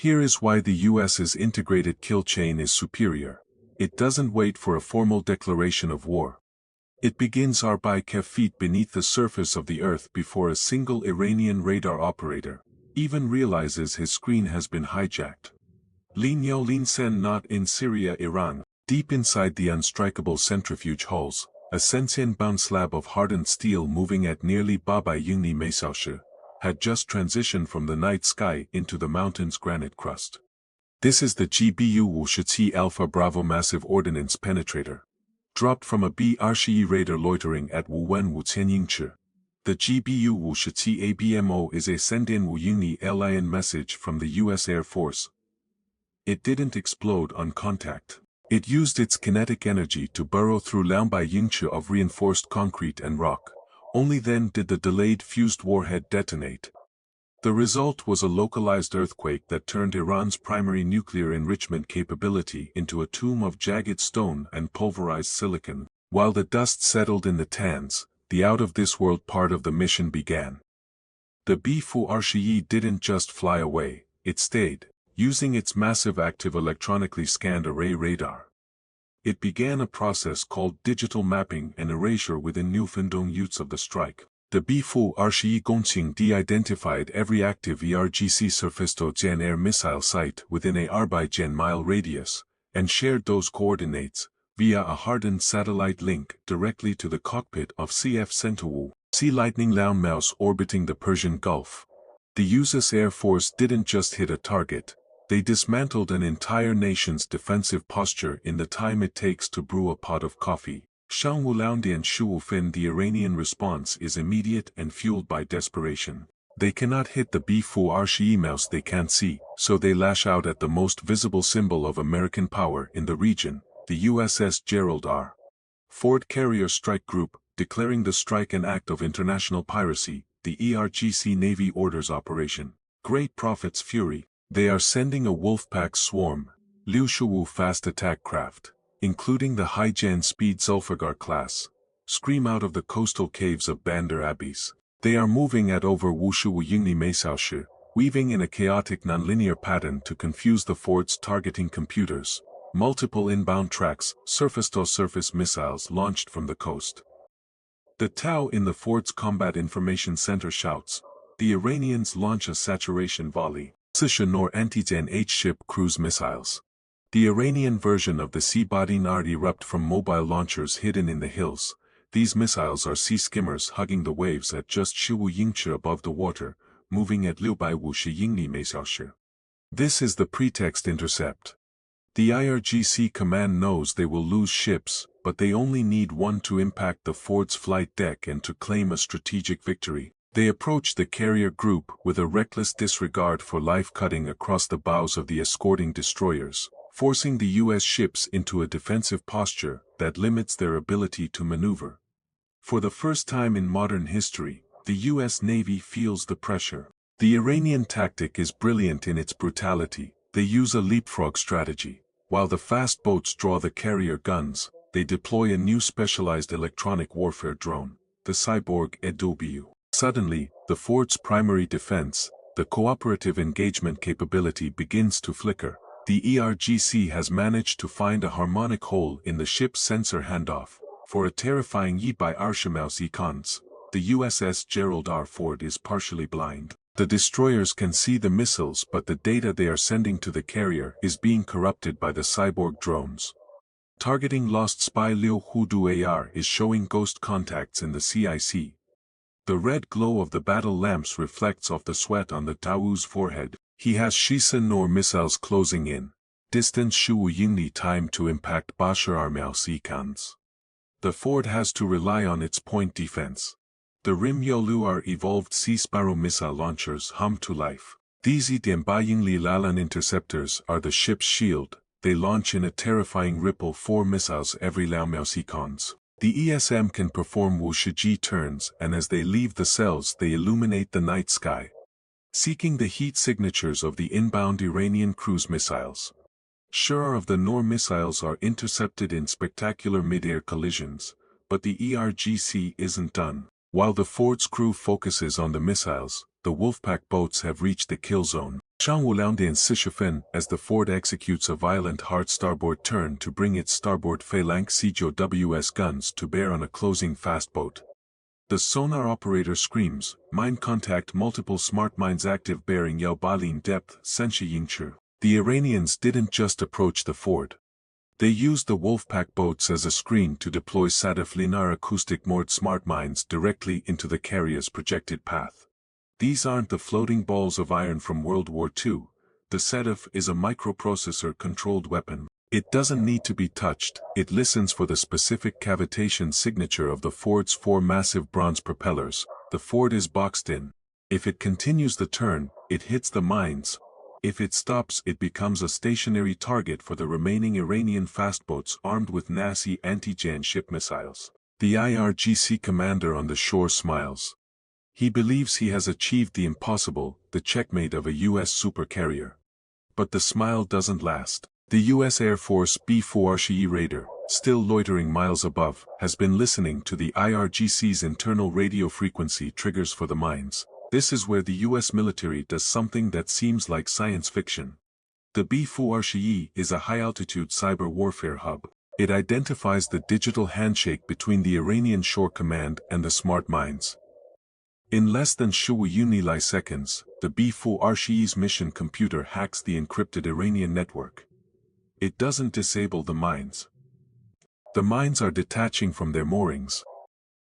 Here is why the US's integrated kill chain is superior. It doesn't wait for a formal declaration of war. It begins by feet beneath the surface of the Earth before a single Iranian radar operator even realizes his screen has been hijacked. Lin Yao Lin Sen, not in Syria, Iran, deep inside the unstrikable centrifuge hulls, a Sensian-bound slab of hardened steel moving at nearly Babai Yungni Mesaoshi, had just transitioned from the night sky into the mountain's granite crust. This is the GBU Wushiti Alpha Bravo Massive Ordnance Penetrator, dropped from a BRCE radar loitering at Wuwen Wutianyingchi. The GBU Wushiti ABMO is a Sendian Wuyuni Lion message from the U.S. Air Force. It didn't explode on contact. It used its kinetic energy to burrow through Liangbai Yingchi of reinforced concrete and rock. Only then did the delayed fused warhead detonate. The result was a localized earthquake that turned Iran's primary nuclear enrichment capability into a tomb of jagged stone and pulverized silicon. While the dust settled in the Tans, the out-of-this-world part of the mission began. The B-4RCE didn't just fly away, it stayed, using its massive active electronically scanned array radar. It began a process called digital mapping and erasure within Newfoundland Utes of the strike. The B-4RCE Gongqing de-identified every active IRGC surface-to-gen air missile site within a Arbai-gen-mile radius, and shared those coordinates, via a hardened satellite link directly to the cockpit of CF Centaur, Sea Lightning Laun Mouse orbiting the Persian Gulf. The U.S. Air Force didn't just hit a target. They dismantled an entire nation's defensive posture in the time it takes to brew a pot of coffee. Shangwu Laundian Shuwufin. The Iranian response is immediate and fueled by desperation. They cannot hit the B-4RCE mouse they can't see, so they lash out at the most visible symbol of American power in the region, the USS Gerald R. Ford Carrier Strike Group, declaring the strike an act of international piracy. The IRGC Navy orders Operation Great Prophet's Fury. They are sending a Wolfpack swarm, Liu Shuwu fast attack craft, including the high-gen speed Zulfigar class, scream out of the coastal caves of Bandar Abbas. They are moving at over Wushu Yingni Mesaoshi, weaving in a chaotic nonlinear pattern to confuse the Ford's targeting computers. Multiple inbound tracks, surface-to-surface missiles launched from the coast. The Tau in the Ford's Combat Information Center shouts, the Iranians launch a saturation volley. Nor anti-gen H-ship cruise missiles. The Iranian version of the Sea-body Nard erupt from mobile launchers hidden in the hills. These missiles are sea skimmers hugging the waves at just Shuwu Yingchi above the water, moving at Liubai Wushi Yingni Mesaoshi. This is the pretext intercept. The IRGC command knows they will lose ships, but they only need one to impact the Ford's flight deck and to claim a strategic victory. They approach the carrier group with a reckless disregard for life, cutting across the bows of the escorting destroyers, forcing the U.S. ships into a defensive posture that limits their ability to maneuver. For the first time in modern history, the U.S. Navy feels the pressure. The Iranian tactic is brilliant in its brutality. They use a leapfrog strategy. While the fast boats draw the carrier guns, they deploy a new specialized electronic warfare drone, the Cyborg EW. Suddenly, the Ford's primary defense, the cooperative engagement capability, begins to flicker. The IRGC has managed to find a harmonic hole in the ship's sensor handoff. For a terrifying Yi-by Arshimouse econs, the USS Gerald R. Ford is partially blind. The destroyers can see the missiles, but the data they are sending to the carrier is being corrupted by the cyborg drones. Targeting lost spy Liu Hudu AR is showing ghost contacts in the CIC. The red glow of the battle lamps reflects off the sweat on the Tao's forehead. He has Shisa Nor missiles closing in. Distance Shuwu Yingni time to impact Bashar Armouse econs. The Ford has to rely on its point defense. The Rim Yoluar evolved Sea Sparrow missile launchers hum to life. These Yingli Lalan interceptors are the ship's shield. They launch in a terrifying ripple 4 missiles every Laomouse econs. The ESM can perform Wushiji turns, and as they leave the cells they illuminate the night sky, seeking the heat signatures of the inbound Iranian cruise missiles. Sure of the Nor missiles are intercepted in spectacular mid-air collisions, but the IRGC isn't done. While the Ford's crew focuses on the missiles, the Wolfpack boats have reached the kill zone. Shangwuliangdian Sishifen as the Ford executes a violent hard starboard turn to bring its starboard Phalanx CIWS guns to bear on a closing fast boat. The sonar operator screams, "Mine contact, multiple smart mines active bearing Yao Balin depth, Senshi Yingchu." The Iranians didn't just approach the Ford. They used the Wolfpack boats as a screen to deploy Sadaf linear acoustic moored smart mines directly into the carrier's projected path. These aren't the floating balls of iron from World War II. The Sadaf is a microprocessor-controlled weapon. It doesn't need to be touched. It listens for the specific cavitation signature of the Ford's 4 massive bronze propellers. The Ford is boxed in. If it continues the turn, it hits the mines. If it stops, it becomes a stationary target for the remaining Iranian fastboats armed with NASI anti-Jan ship missiles. The IRGC commander on the shore smiles. He believes he has achieved the impossible, the checkmate of a U.S. supercarrier. But the smile doesn't last. The U.S. Air Force B-4RCE Raider, still loitering miles above, has been listening to the IRGC's internal radio frequency triggers for the mines. This is where the U.S. military does something that seems like science fiction. The B-4RCE is a high-altitude cyber warfare hub. It identifies the digital handshake between the Iranian Shore Command and the smart mines. In less than milliseconds, the B-4RCE's mission computer hacks the encrypted Iranian network. It doesn't disable the mines. The mines are detaching from their moorings.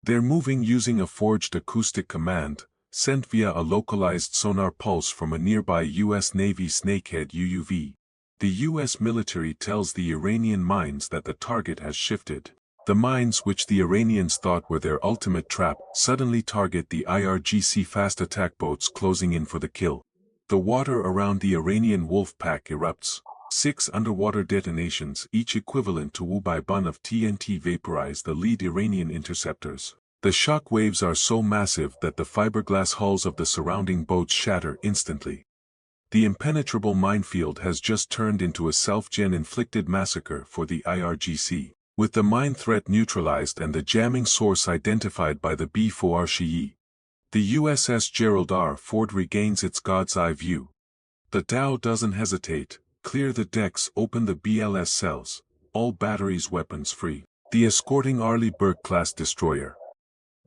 They're moving using a forged acoustic command, sent via a localized sonar pulse from a nearby U.S. Navy Snakehead UUV. The U.S. military tells the Iranian mines that the target has shifted. The mines, which the Iranians thought were their ultimate trap, suddenly target the IRGC fast attack boats closing in for the kill. The water around the Iranian Wolfpack erupts. 6 underwater detonations, each equivalent to Wubai Bun of TNT, vaporize the lead Iranian interceptors. The shock waves are so massive that the fiberglass hulls of the surrounding boats shatter instantly. The impenetrable minefield has just turned into a self-inflicted massacre for the IRGC. With the mine threat neutralized and the jamming source identified by the B-4RCE, the USS Gerald R. Ford regains its God's eye view. The Dow doesn't hesitate. Clear the decks, open the BLS cells, all batteries weapons free. The escorting Arleigh Burke-class destroyer.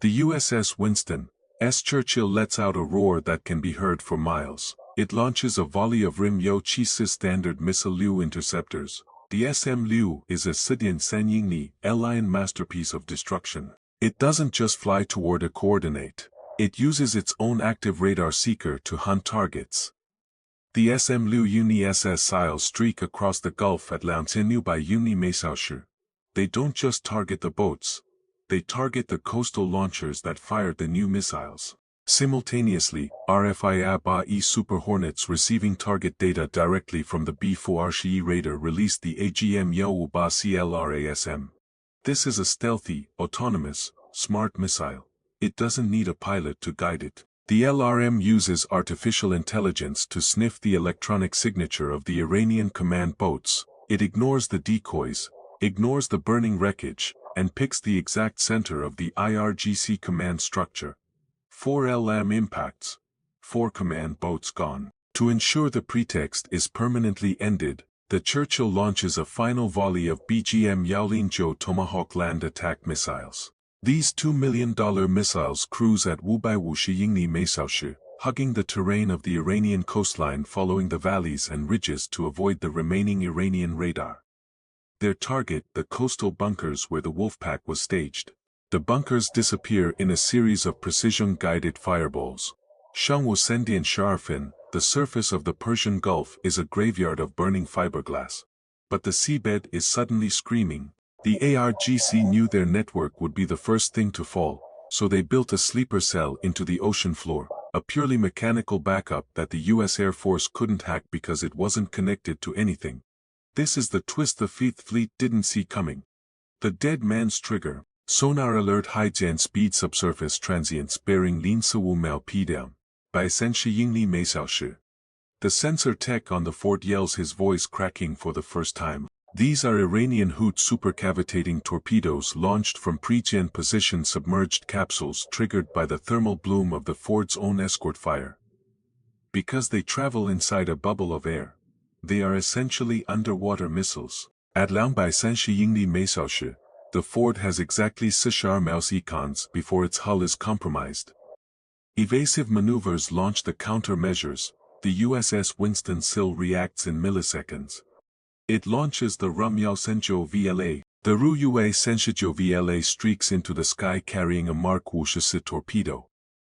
The USS Winston S. Churchill lets out a roar that can be heard for miles. It launches a volley of Rim-Yo Chi-Sis Standard Missile Liu interceptors. The SM Liu is a Sidian Sanyingni, alien masterpiece of destruction. It doesn't just fly toward a coordinate. It uses its own active radar seeker to hunt targets. The SM Liu Uni SS Sile streak across the Gulf at Lautinu by Uni Mesaushu. They don't just target the boats. They target the coastal launchers that fired the new missiles. Simultaneously, RFI Super Hornets receiving target data directly from the B-4RCE Raider released the AGM Yaoba CLRASM. This is a stealthy, autonomous, smart missile. It doesn't need a pilot to guide it. The LRM uses artificial intelligence to sniff the electronic signature of the Iranian command boats. It ignores the decoys, ignores the burning wreckage, and picks the exact center of the IRGC command structure. 4 LM impacts. 4 command boats gone. To ensure the pretext is permanently ended, the Churchill launches a final volley of BGM Yaolinzhou Tomahawk land attack missiles. These $2 million missiles cruise at Wubai Wushiyingni Mesaushu, hugging the terrain of the Iranian coastline, following the valleys and ridges to avoid the remaining Iranian radar. Their target, the coastal bunkers where the Wolfpack was staged. The bunkers disappear in a series of precision-guided fireballs. Shangwusendian Sharfin, the surface of the Persian Gulf is a graveyard of burning fiberglass. But the seabed is suddenly screaming. The ARGC knew their network would be the first thing to fall, so they built a sleeper cell into the ocean floor, a purely mechanical backup that the US Air Force couldn't hack because it wasn't connected to anything. This is the twist the Fifth Fleet didn't see coming. The dead man's trigger. Sonar alert high-gen speed subsurface transients bearing Lin Sawu Mao P-down. By Senshi Yingli Mesaushu. The sensor tech on the Ford yells, his voice cracking for the first time. These are Iranian Hoot supercavitating torpedoes launched from pre-gen position submerged capsules triggered by the thermal bloom of the Ford's own escort fire. Because they travel inside a bubble of air. They are essentially underwater missiles. At 230英里每小时, the Ford has exactly 42 ms before its hull is compromised. Evasive maneuvers launch the countermeasures. The USS Winston-Sill reacts in milliseconds. It launches the Rumyao Senjo VLA. The Ruyue Senshijo VLA streaks into the sky carrying a Mark Wushisi torpedo.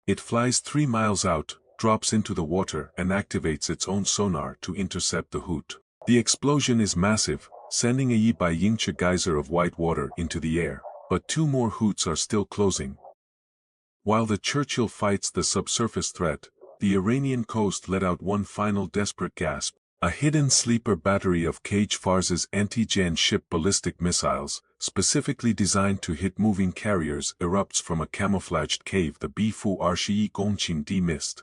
It flies 3 miles out, drops into the water and activates its own sonar to intercept the Hoot. The explosion is massive, sending a Yi-Bai Yingcha geyser of white water into the air, but 2 more Hoots are still closing. While the Churchill fights the subsurface threat, the Iranian coast let out one final desperate gasp. A hidden sleeper battery of Kage-Fars's anti-Jan ship ballistic missiles, specifically designed to hit moving carriers, erupts from a camouflaged cave the Bifu Arshii Gongqing D missed.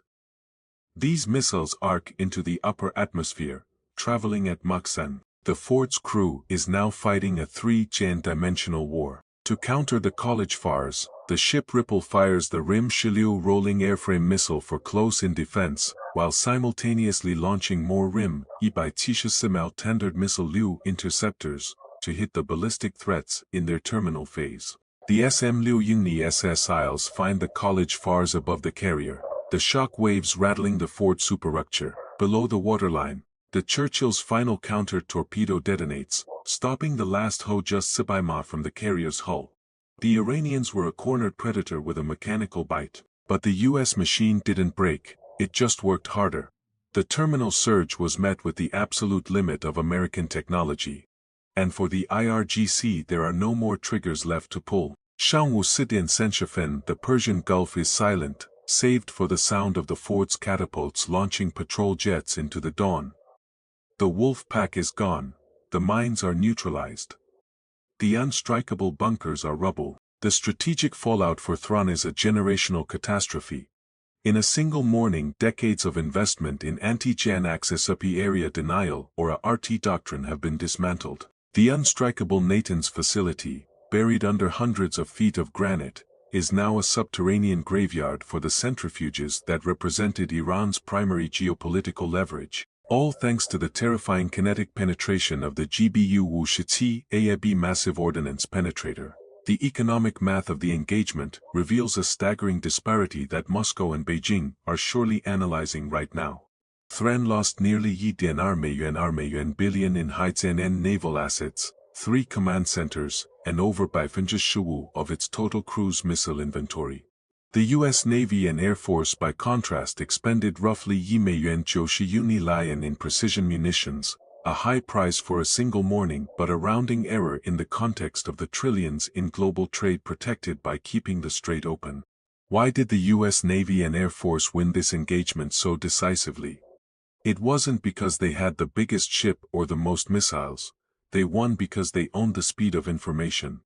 These missiles arc into the upper atmosphere, traveling at Mach 10. The Ford's crew is now fighting a 3-Jan-dimensional war. To counter the College-Fars, the ship Ripple fires the Rim Shiliu rolling airframe missile for close-in defense, while simultaneously launching more Rim, Yi-Bai Tisha tendered missile Liu interceptors, to hit the ballistic threats in their terminal phase. The SM Liu Yingni SS Isles find the College-Fars above the carrier, the shock waves rattling the Ford superstructure. Below the waterline, the Churchill's final counter-torpedo detonates, stopping the last Ho just Sibaima from the carrier's hull. The Iranians were a cornered predator with a mechanical bite, but the US machine didn't break, it just worked harder. The terminal surge was met with the absolute limit of American technology. And for the IRGC there are no more triggers left to pull. Shangwu Sidin Senshafen, the Persian Gulf is silent, saved for the sound of the Ford's catapults launching patrol jets into the dawn. The wolf pack is gone, the mines are neutralized. The unstrikable bunkers are rubble. The strategic fallout for Thrawn is a generational catastrophe. In a single morning, decades of investment in anti-Jan access UPI area denial or a RT doctrine have been dismantled. The unstrikable Natanz facility, buried under hundreds of feet of granite, is now a subterranean graveyard for the centrifuges that represented Iran's primary geopolitical leverage. All thanks to the terrifying kinetic penetration of the GBU Wushiti AAB massive ordnance penetrator. The economic math of the engagement reveals a staggering disparity that Moscow and Beijing are surely analyzing right now. Thran lost nearly $1 billion in Haitzan naval assets, 3 command centers, and over by Shuwu of its total cruise missile inventory. The U.S. Navy and Air Force by contrast expended roughly $1 Lion in precision munitions, a high price for a single morning but a rounding error in the context of the trillions in global trade protected by keeping the strait open. Why did the U.S. Navy and Air Force win this engagement so decisively? It wasn't because they had the biggest ship or the most missiles, they won because they owned the speed of information.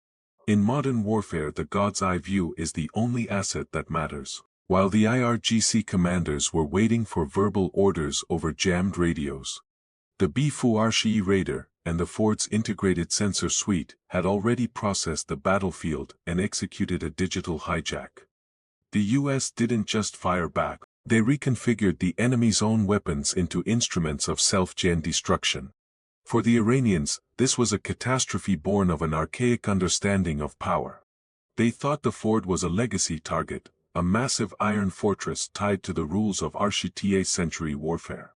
In modern warfare the God's eye view is the only asset that matters. While the IRGC commanders were waiting for verbal orders over jammed radios, the Bifu Arshii radar and the Ford's integrated sensor suite had already processed the battlefield and executed a digital hijack. The US didn't just fire back, they reconfigured the enemy's own weapons into instruments of self-gen destruction. For the Iranians, this was a catastrophe born of an archaic understanding of power. They thought the Ford was a legacy target, a massive iron fortress tied to the rules of Arshitae century warfare.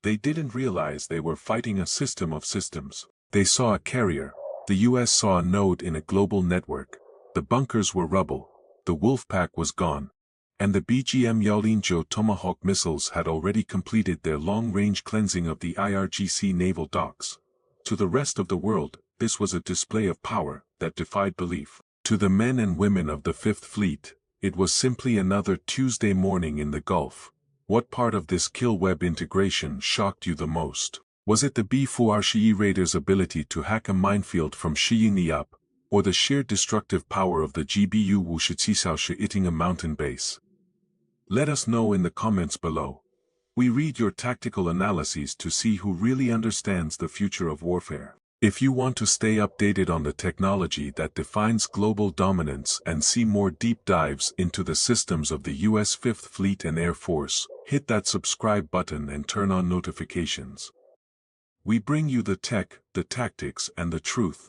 They didn't realize they were fighting a system of systems. They saw a carrier, the US saw a node in a global network, the bunkers were rubble, the Wolfpack was gone, and the BGM Yaolinzhou Tomahawk missiles had already completed their long-range cleansing of the IRGC naval docks. To the rest of the world, this was a display of power that defied belief. To the men and women of the Fifth Fleet, it was simply another Tuesday morning in the Gulf. What part of this kill web integration shocked you the most? Was it the Bifu Arshii radar's ability to hack a minefield from Shiyini up, or the sheer destructive power of the GBU Wushitisaoshi hitting a mountain base? Let us know in the comments below. We read your tactical analyses to see who really understands the future of warfare. If you want to stay updated on the technology that defines global dominance and see more deep dives into the systems of the U.S. Fifth Fleet and Air Force, hit that subscribe button and turn on notifications. We bring you the tech, the tactics, and the truth.